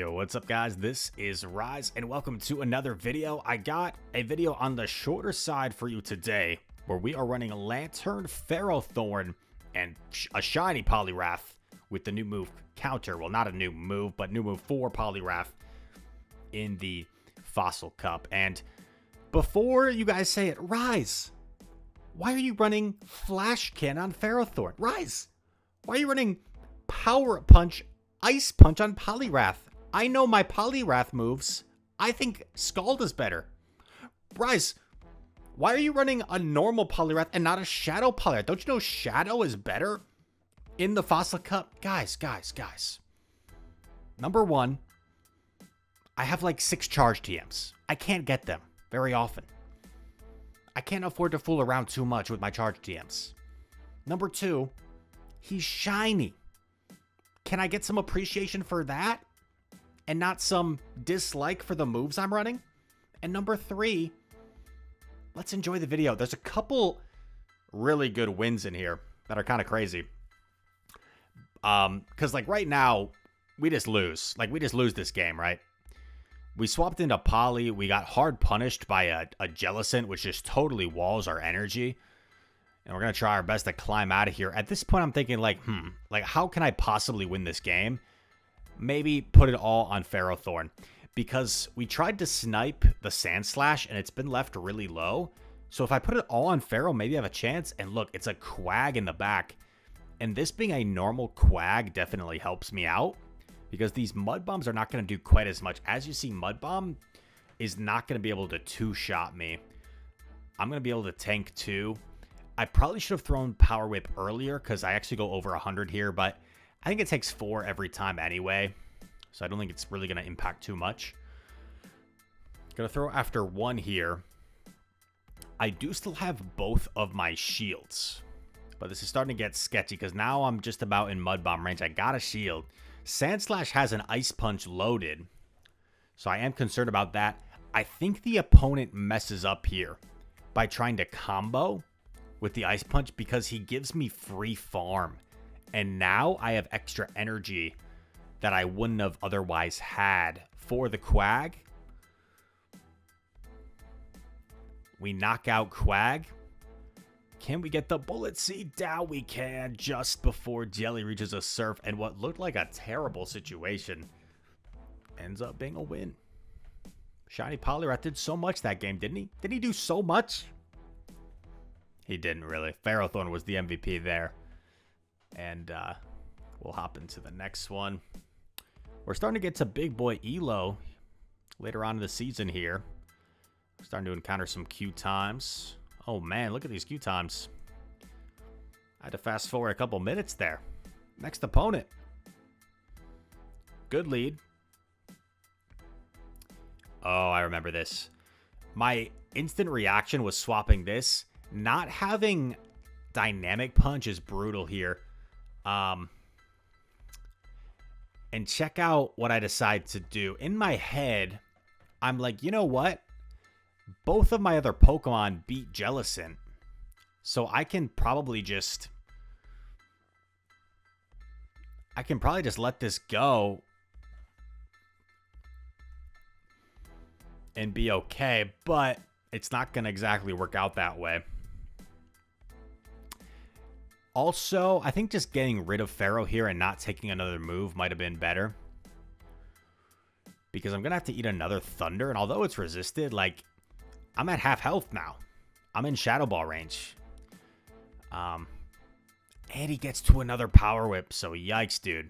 Yo, what's up guys? This is Rise and welcome to another video. I got a video on the shorter side for you today where we are running Lantern, Ferrothorn, and a shiny Poliwrath with the new move counter. Well, not a new move, but new move for Poliwrath in the Fossil Cup. And before you guys say it, Rise, why are you running Flash Cannon on Ferrothorn? Rise, why are you running Power Punch, Ice Punch on Poliwrath? I know my Poliwrath moves. I think Scald is better. Rise, why are you running a normal Poliwrath and not a Shadow Poliwrath? Don't you know Shadow is better in the Fossil Cup? Guys. Number one, I have like 6 charge TMs. I can't get them very often. I can't afford to fool around too much with my charge TMs. Number two, he's shiny. Can I get some appreciation for that? And not some dislike for the moves I'm running? And number three, let's enjoy the video. There's a couple really good wins in here that are kind of crazy. Because like right now, we just lose. Like we just lose this game, right? We swapped into Poly. We got hard punished by a Jellicent, which just totally walls our energy. And we're going to try our best to climb out of here. At this point, I'm thinking like, how can I possibly win this game? Maybe put it all on Ferrothorn. Because we tried to snipe the Sand Slash, and it's been left really low. So if I put it all on Ferro, maybe I have a chance. And look, it's a Quag in the back. And this being a normal Quag definitely helps me out. Because these Mud Bombs are not going to do quite as much. As you see, Mud Bomb is not going to be able to two-shot me. I'm going to be able to tank 2. I probably should have thrown Power Whip earlier because I actually go over 100 here, but I think it takes 4 every time anyway, so I don't think it's really going to impact too much. Going to throw after 1 here. I do still have both of my shields, but this is starting to get sketchy because now I'm just about in Mud Bomb range. I got a shield. Sand Slash has an Ice Punch loaded, so I am concerned about that. I think the opponent messes up here by trying to combo with the Ice Punch because he gives me free farm. And now I have extra energy that I wouldn't have otherwise had for the Quag. We knock out Quag. Can we get the Bullet Seed down? We can, just before Jelly reaches a Surf. And what looked like a terrible situation ends up being a win. Shiny Poliwrath did so much that game, didn't he? Did he do so much? He didn't really. Ferrothorn was the MVP there. And we'll hop into the next one. We're starting to get to big boy Elo later on in the season here. We're starting to encounter some Q times. Oh man, look at these Q times. I had to fast forward a couple minutes there. Next opponent. Good lead. Oh, I remember this. My instant reaction was swapping this. Not having Dynamic Punch is brutal here. And check out what I decide to do. In my head, I'm like, you know what? Both of my other Pokemon beat Jellicent. So I can probably just let this go and be okay. But it's not going to exactly work out that way. Also, I think just getting rid of Ferro here and not taking another move might have been better. Because I'm going to have to eat another Thunder. And although it's resisted, like, I'm at half health now. I'm in Shadow Ball range. And he gets to another Power Whip. So, yikes, dude.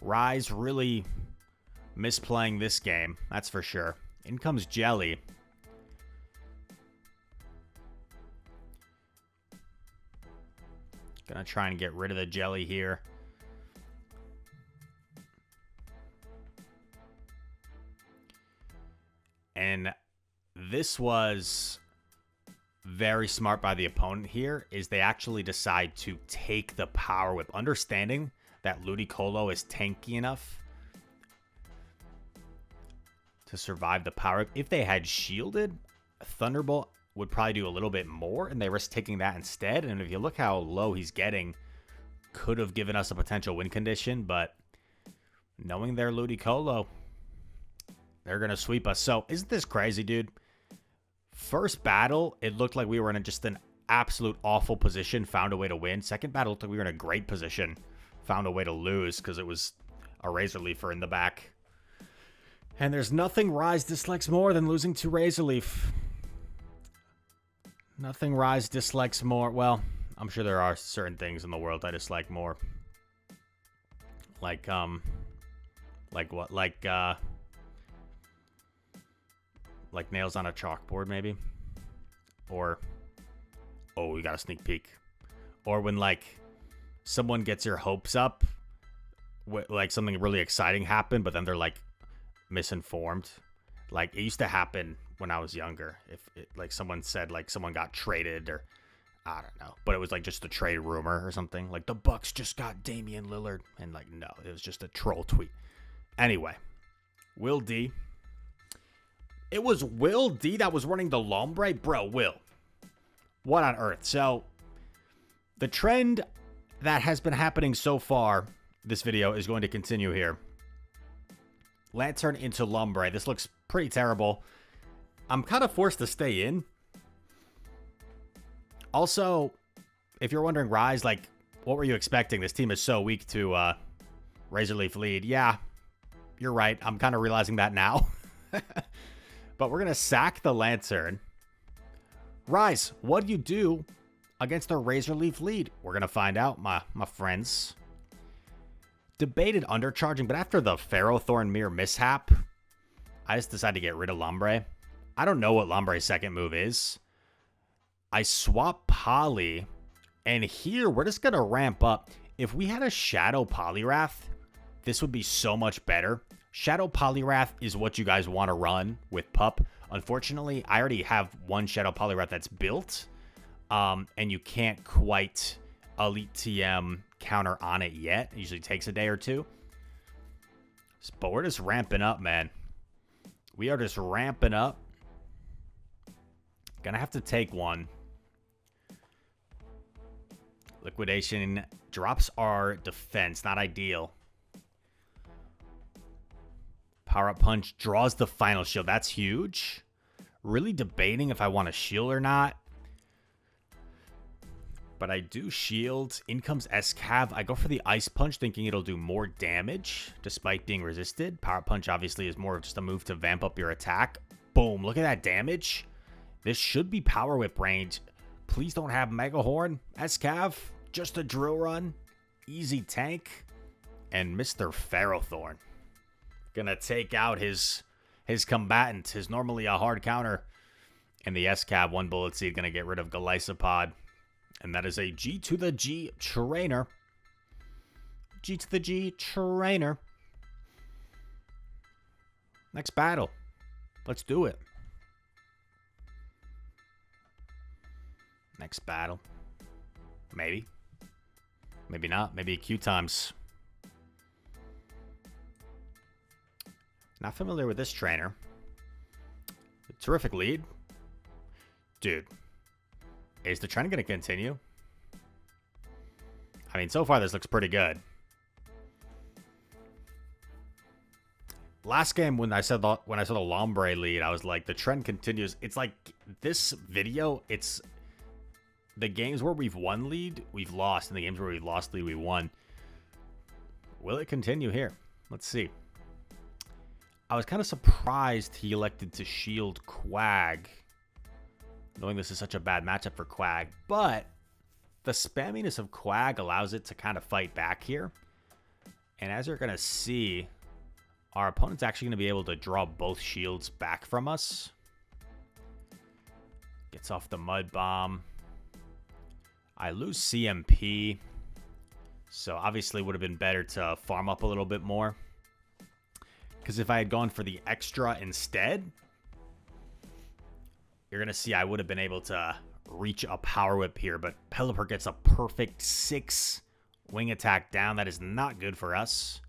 Rise really misplaying this game. That's for sure. In comes Jelly. Gonna try and get rid of the Jelly here. And this was very smart by the opponent here, is they actually decide to take the Power Whip, understanding that Ludicolo is tanky enough to survive the Power Whip. If they had shielded, Thunderbolt would probably do a little bit more, and they risk taking that instead. And if you look how low he's getting, could have given us a potential win condition, but Knowing they're Ludicolo, they're going to sweep us. So, isn't this crazy, dude? First battle, it looked like we were in just an absolute awful position, found a way to win. Second battle looked like we were in a great position, found a way to lose because it was a Razor Leafer in the back. And there's nothing Rise dislikes more than losing to Razor Leaf. Nothing Rise dislikes more. Well, I'm sure there are certain things in the world I dislike more. Like what? Like nails on a chalkboard, maybe? Or, oh, we got a sneak peek. Or when, like, someone gets your hopes up, like something really exciting happened, but then they're, like, misinformed. Like, it used to happen when I was younger. Like, someone said, like, someone got traded, or, I don't know. But it was, like, just a trade rumor or something. Like, the Bucks just got Damian Lillard. And, like, no, it was just a troll tweet. Anyway, Will D. It was Will D that was running the Lombre? Bro, Will. What on earth? So, the trend that has been happening so far, this video, is going to continue here. Lantern into Lombre. This looks pretty terrible. I'm kind of forced to stay in. Also, if you're wondering, Rise, like, what were you expecting? This team is so weak to Razor Leaf lead. Yeah, you're right. I'm kind of realizing that now. But we're going to sack the Lantern. Rise, what do you do against a Razor Leaf lead? We're going to find out, my friends. Debated undercharging, but after the Ferrothorn Mirror mishap, I just decided to get rid of Lombre. I don't know what Lombre's second move is. I swap Poly, and here we're just going to ramp up. If we had a Shadow Poliwrath, this would be so much better. Shadow Poliwrath is what you guys want to run with Pup. Unfortunately, I already have one Shadow Poliwrath that's built, and you can't quite Elite TM counter on it yet. It usually takes a day or two. But we're just ramping up, man. We are just ramping up. Gonna have to take one. Liquidation drops our defense. Not ideal. Power Up Punch draws the final shield. That's huge. Really debating if I want to shield or not. But I do shield. In comes S-Cav. I go for the Ice Punch thinking it'll do more damage despite being resisted. Power Punch obviously is more of just a move to vamp up your attack. Boom. Look at that damage. This should be Power Whip range. Please don't have Mega Horn. S-Cav. Just a drill run. Easy tank. And Mr. Ferrothorn. Gonna take out his combatant, his normally a hard counter. And the S-Cab, one bullet seed, gonna get rid of Golisopod. And that is a G to the G trainer. G to the G trainer. Next battle. Let's do it. Next battle. Maybe. Maybe not. Maybe Q times. Not familiar with this trainer. Terrific lead. Dude. Is the trend going to continue? I mean, so far this looks pretty good. Last game when I saw the Lombre lead, I was like, the trend continues. It's like this video, it's the games where we've won lead, we've lost. And the games where we've lost lead, we won. Will it continue here? Let's see. I was kind of surprised he elected to shield Quag, knowing this is such a bad matchup for Quag. But the spamminess of Quag allows it to kind of fight back here. And as you're going to see, our opponent's actually going to be able to draw both shields back from us. Gets off the Mud Bomb. I lose CMP. So obviously would have been better to farm up a little bit more. Because if I had gone for the extra instead, you're going to see I would have been able to reach a Power Whip here. But Pelipper gets a perfect 6 wing attack down. That is not good for us.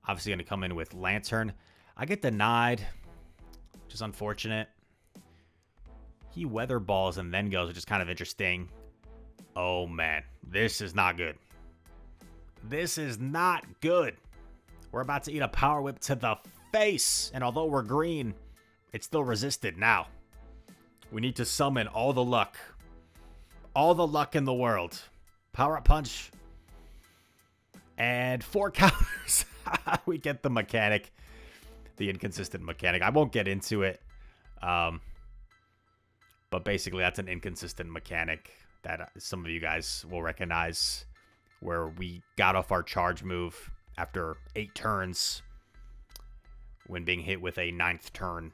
Obviously going to come in with Lantern. I get denied, which is unfortunate. He weather balls and then goes, which is kind of interesting. Oh, man. This is not good. This is not good. We're about to eat a Power Whip to the face. And although we're green, it still resisted. Now, we need to summon all the luck. All the luck in the world. Power Up Punch. And 4 counters. We get the mechanic. The inconsistent mechanic. I won't get into it. But basically, that's an inconsistent mechanic that some of you guys will recognize, where we got off our charge move after 8 turns when being hit with a 9th turn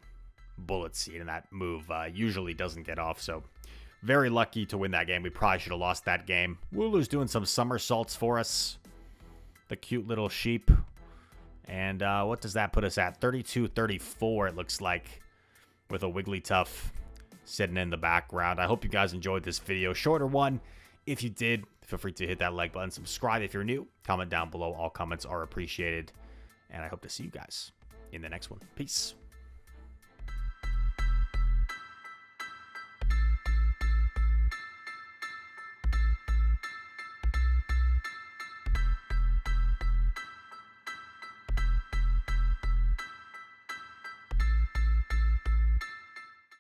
Bullet Seed, and that move usually doesn't get off. So very lucky to win that game. We probably should have lost that game. Wooloo's doing some somersaults for us. The cute little sheep. And what does that put us at? 32-34, it looks like, with a Wigglytuff sitting in the background. I hope you guys enjoyed this video. Shorter one. If you did, feel free to hit that like button. Subscribe if you're new. Comment down below. All comments are appreciated. And I hope to see you guys in the next one. Peace.